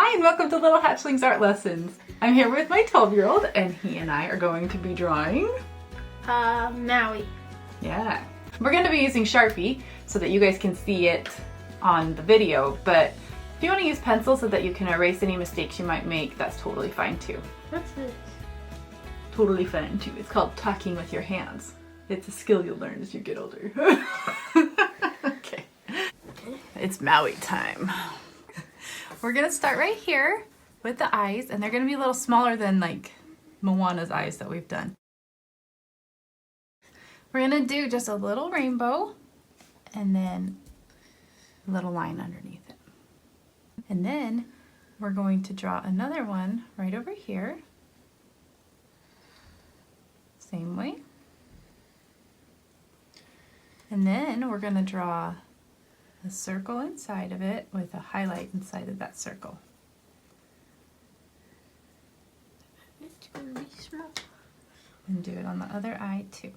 Hi and welcome to Little Hatchlings Art Lessons. I'm here with my 12-year-old and he and I are going to be drawing Maui. Yeah. We're going to be using Sharpie so that you guys can see it on the video, but if you want to use pencil so that you can erase any mistakes you might make, that's totally fine too. What's this? Totally fun too. It's called talking with your hands. It's a skill you'll learn as you get older. Okay. It's Maui time. We're gonna start right here with the eyes, and they're gonna be a little smaller than like Moana's eyes that we've done. We're gonna do just a little rainbow and then a little line underneath it. And then we're going to draw another one right over here. Same way. And then we're gonna draw a circle inside of it with a highlight inside of that circle. It's gonna be small. And do it on the other eye too.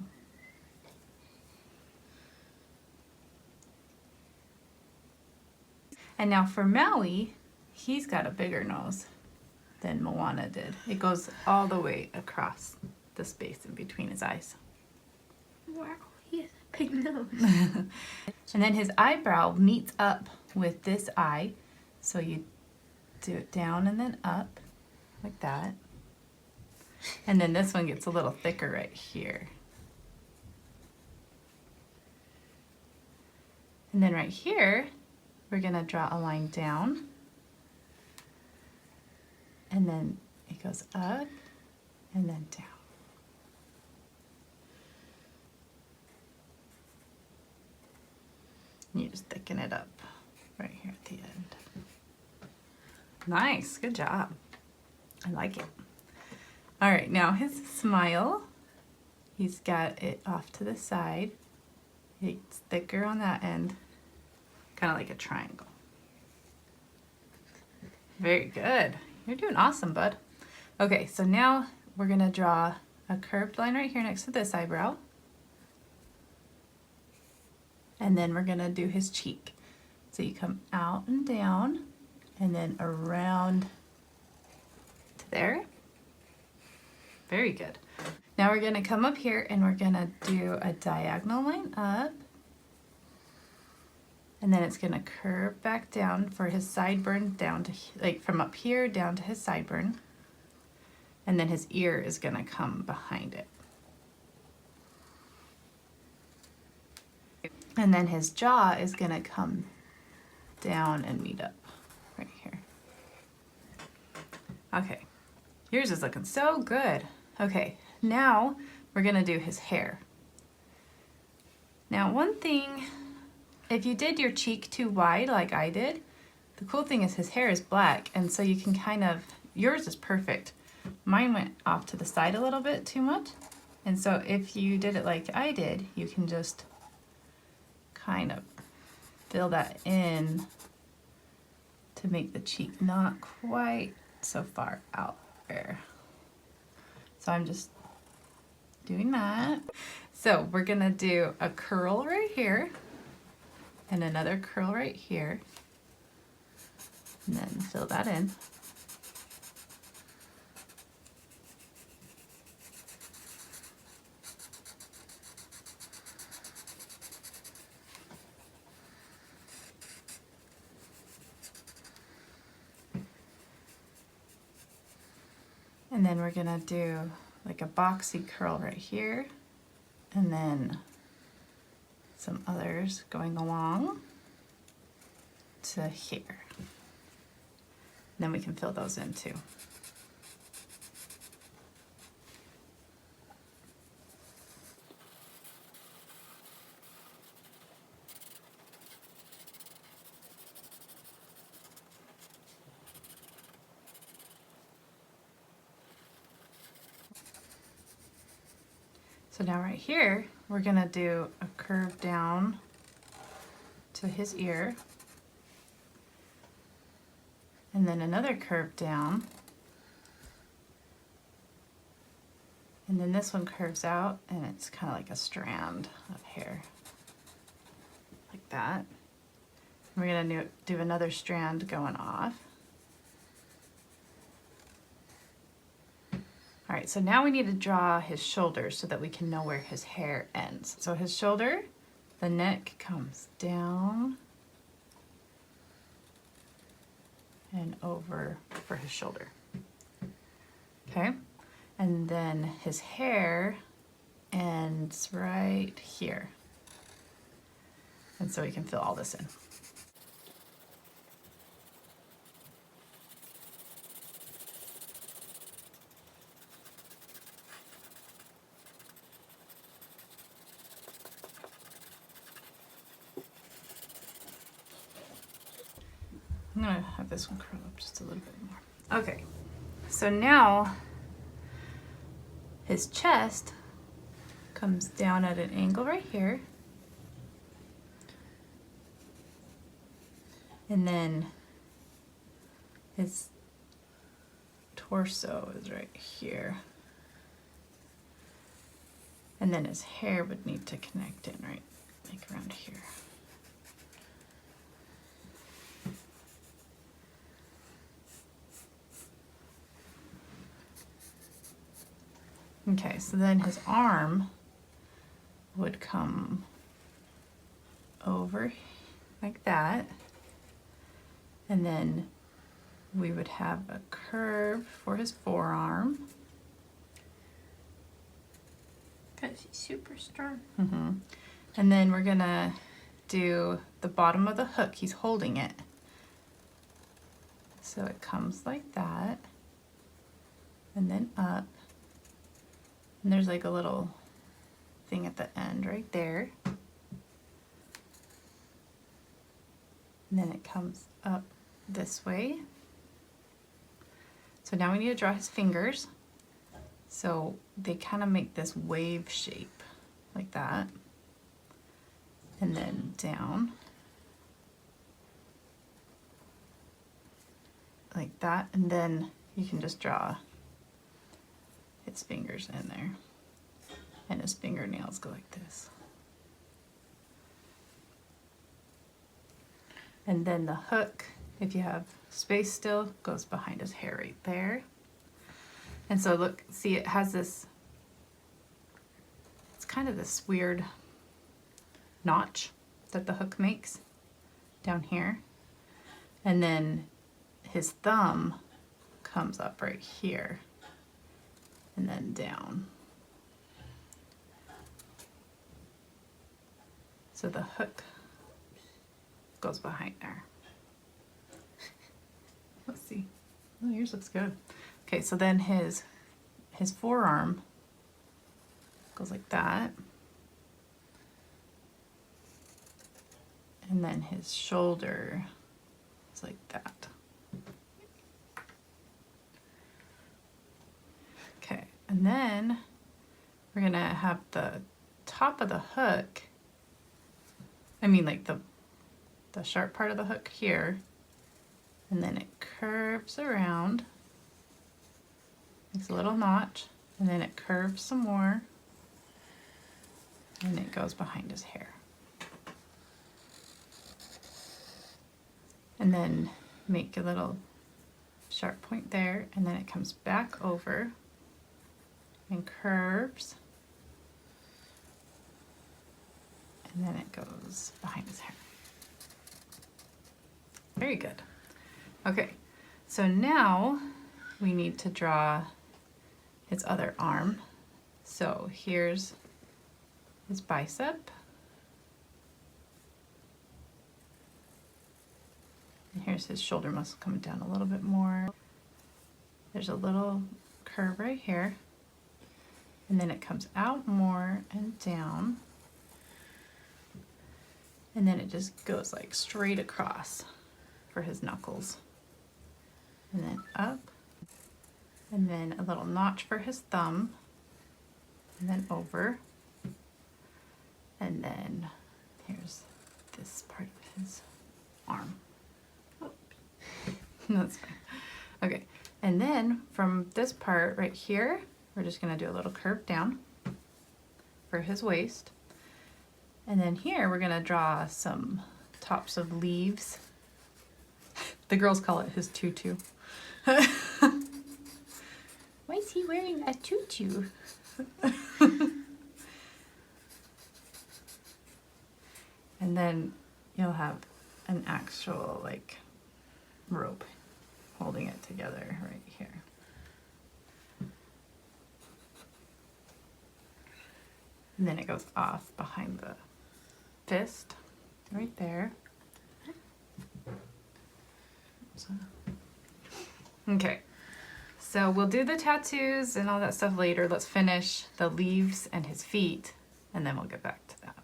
And now for Maui, he's got a bigger nose than Moana did. It goes all the way across the space in between his eyes. Wow, he has a big nose. And then his eyebrow meets up with this eye. So you do it down and then up, like that. And then this one gets a little thicker right here. And then right here, we're gonna draw a line down. And then it goes up and then down. You just thicken it up right here at the end. Nice, good job. I like it. All right, now his smile, he's got it off to the side. It's thicker on that end, kind of like a triangle. Very good. You're doing awesome, bud. Okay, so now we're gonna draw a curved line right here next to this eyebrow. And then we're gonna do his cheek. So you come out and down and then around to there. Very good. Now we're gonna come up here and we're gonna do a diagonal line up. And then it's gonna curve back down for his sideburn down to, like from up here down to his sideburn. And then his ear is gonna come behind it. And then his jaw is gonna come down and meet up right here. Okay, yours is looking so good. Okay, now we're gonna do his hair. Now one thing, if you did your cheek too wide like I did, the cool thing is his hair is black, and so you can kind of, yours is perfect. Mine went off to the side a little bit too much. And so if you did it like I did, you can just kind of fill that in to make the cheek not quite so far out there. So I'm just doing that. So we're gonna do a curl right here and another curl right here, and then fill that in. And then we're gonna do like a boxy curl right here, and then some others going along to here. And then we can fill those in too. So now right here, we're gonna do a curve down to his ear, and then another curve down, and then this one curves out and it's kind of like a strand of hair, like that. We're gonna do another strand going off. right, so now we need to draw his shoulders so that we can know where his hair ends. So his shoulder, the neck comes down and over for his shoulder. Okay, and then his hair ends right here. And so we can fill all this in. I'm gonna have this one curl up just a little bit more. Okay, so now his chest comes down at an angle right here. And then his torso is right here. And then his hair would need to connect in right, like around here. Okay, so then his arm would come over like that. And then we would have a curve for his forearm. Because he's super strong. And then we're gonna do the bottom of the hook. He's holding it. So it comes like that. And then up. And there's like a little thing at the end right there. And then it comes up this way. So now we need to draw his fingers. So they kind of make this wave shape like that. And then down. Like that. And then you can just draw his fingers in there. And his fingernails go like this. And then the hook, if you have space still, goes behind his hair right there. And so look, see, it has this, it's kind of this weird notch that the hook makes down here. And then his thumb comes up right here and then down. So the hook goes behind there. Let's see. Oh, yours looks good. Okay, so then his forearm goes like that. And then his shoulder is like that. Okay, and then we're gonna have the top of the hook, I mean like the sharp part of the hook here, and then it curves around, makes a little notch, and then it curves some more, and it goes behind his hair. And then make a little sharp point there, and then it comes back over and curves, and then it goes behind his hair. Very good. Okay, so now we need to draw his other arm. So here's his bicep. And here's his shoulder muscle coming down a little bit more. There's a little curve right here. And then it comes out more and down. And then it just goes like straight across for his knuckles. And then up. And then a little notch for his thumb. And then over. And then here's this part of his arm. That's fine. Okay, and then from this part right here, we're just gonna do a little curve down for his waist. And then here we're gonna draw some tops of leaves. The girls call it his tutu. Why is he wearing a tutu? And then you'll have an actual like rope holding it together right here. And then it goes off behind the fist right there. Okay, so we'll do the tattoos and all that stuff later. Let's finish the leaves and his feet, and then we'll get back to that.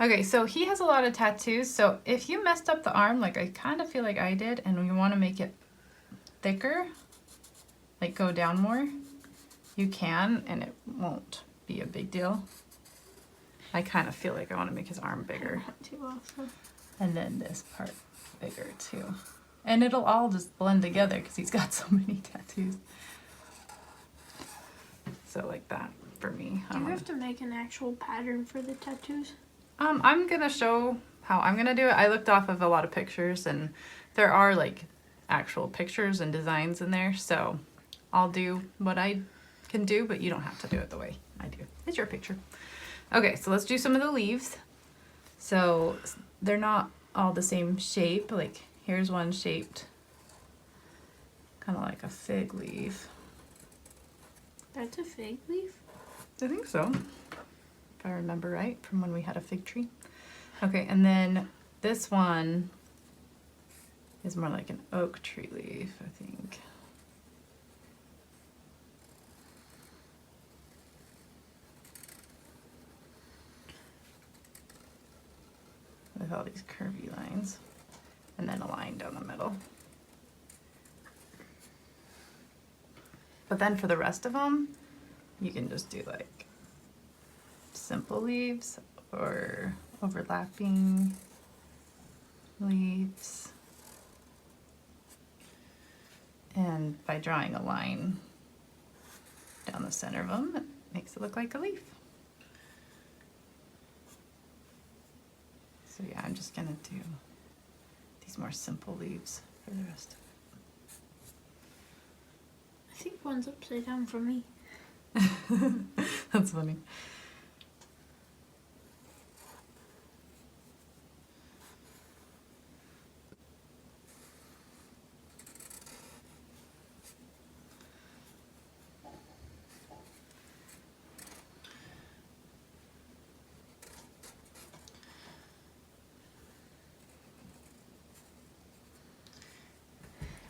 Okay, so he has a lot of tattoos, so if you messed up the arm, like I kind of feel like I did, and you want to make it thicker, like go down more, you can, and it won't be a big deal. I kind of feel like I want to make his arm bigger. I want to also. And then this part bigger too. And it'll all just blend together because he's got so many tattoos. So like that for me. Do you have to make an actual pattern for the tattoos? I'm gonna show how I'm gonna do it. I looked off of a lot of pictures and there are like actual pictures and designs in there. So I'll do what I can do, but you don't have to do it the way I do. It's your picture. Okay, so let's do some of the leaves. So they're not all the same shape. Like here's one shaped kind of like a fig leaf. That's a fig leaf? I think so, if I remember right from when we had a fig tree. Okay, and then this one is more like an oak tree leaf, I think. With all these curvy lines. And then a line down the middle. But then for the rest of them, you can just do like simple leaves or overlapping leaves. And by drawing a line down the center of them, it makes it look like a leaf. So yeah, I'm just gonna do these more simple leaves for the rest of I think one's upside down for me. it. That's funny.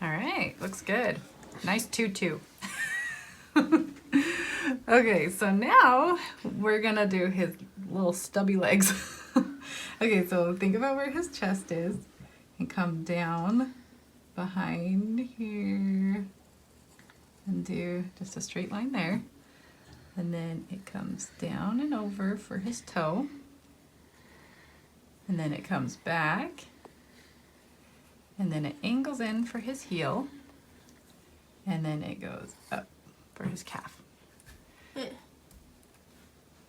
All right, looks good. Nice tutu. Okay, so now we're gonna do his little stubby legs. Okay, so think about where his chest is and come down behind here and do just a straight line there. And then it comes down and over for his toe. And then it comes back. And then it angles in for his heel. And then it goes up for his calf. Yeah.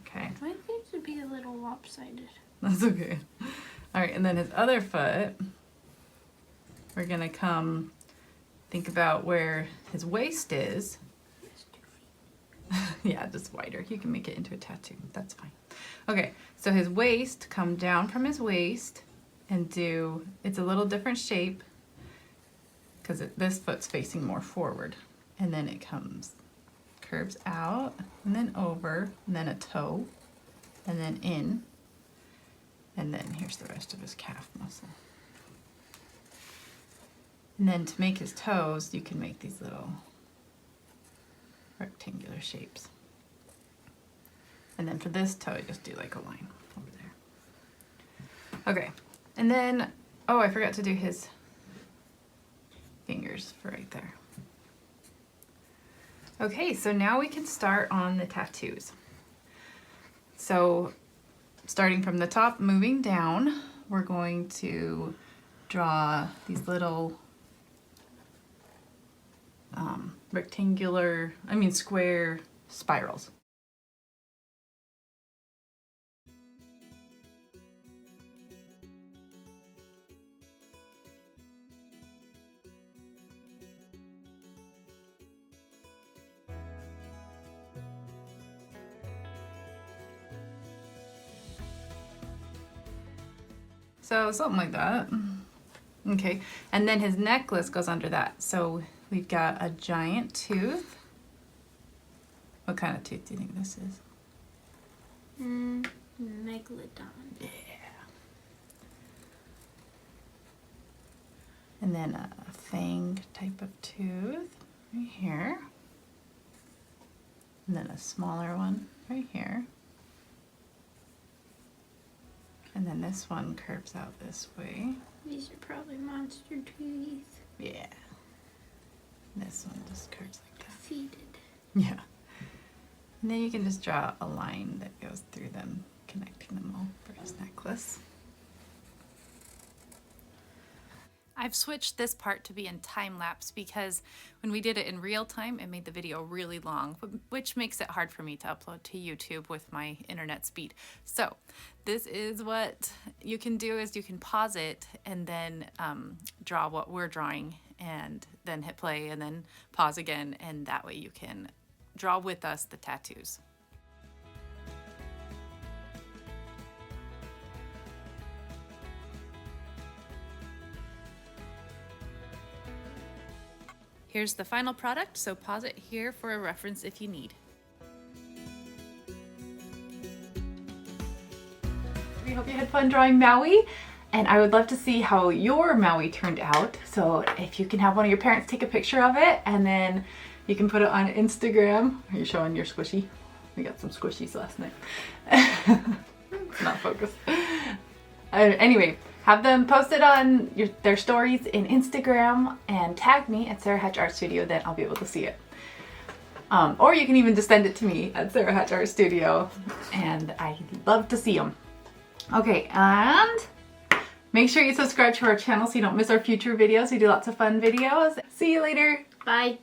Okay. Mine seems to be a little lopsided. That's okay. All right, and then his other foot, we're gonna come, think about where his waist is. Yes, 2 feet. Yeah, just wider. You can make it into a tattoo. That's fine. Okay, so his waist, come down from his waist and do, it's a little different shape because this foot's facing more forward. And then it comes, curves out and then over and then a toe and then in. And then here's the rest of his calf muscle. And then to make his toes, you can make these little rectangular shapes. And then for this toe, you just do like a line over there. Okay, and then, oh, I forgot to do his fingers for right there. Okay, so now we can start on the tattoos. So starting from the top, moving down, we're going to draw these little square spirals. So something like that. Okay, and then his necklace goes under that. So we've got a giant tooth. What kind of tooth do you think this is? Megalodon. Yeah. And then a fang type of tooth right here. And then a smaller one right here. And then this one curves out this way. These are probably monster teeth. Yeah. This one just curves like that. Defeated. Yeah. And then you can just draw a line that goes through them, connecting them all for his necklace. I've switched this part to be in time lapse because when we did it in real time, it made the video really long, which makes it hard for me to upload to YouTube with my internet speed. So this is what you can do is you can pause it and then draw what we're drawing and then hit play and then pause again. And that way you can draw with us the tattoos. Here's the final product, so pause it here for a reference if you need. We hope you had fun drawing Maui, and I would love to see how your Maui turned out. So if you can have one of your parents take a picture of it, and then you can put it on Instagram. Are you showing your squishy? We got some squishies last night. It's not focused. Anyway. Have them post it on their stories in Instagram and tag me at Sarah Hatch Art Studio, then I'll be able to see it. Or you can even just send it to me at Sarah Hatch Art Studio, and I love to see them. Okay, and make sure you subscribe to our channel so you don't miss our future videos. We do lots of fun videos. See you later. Bye.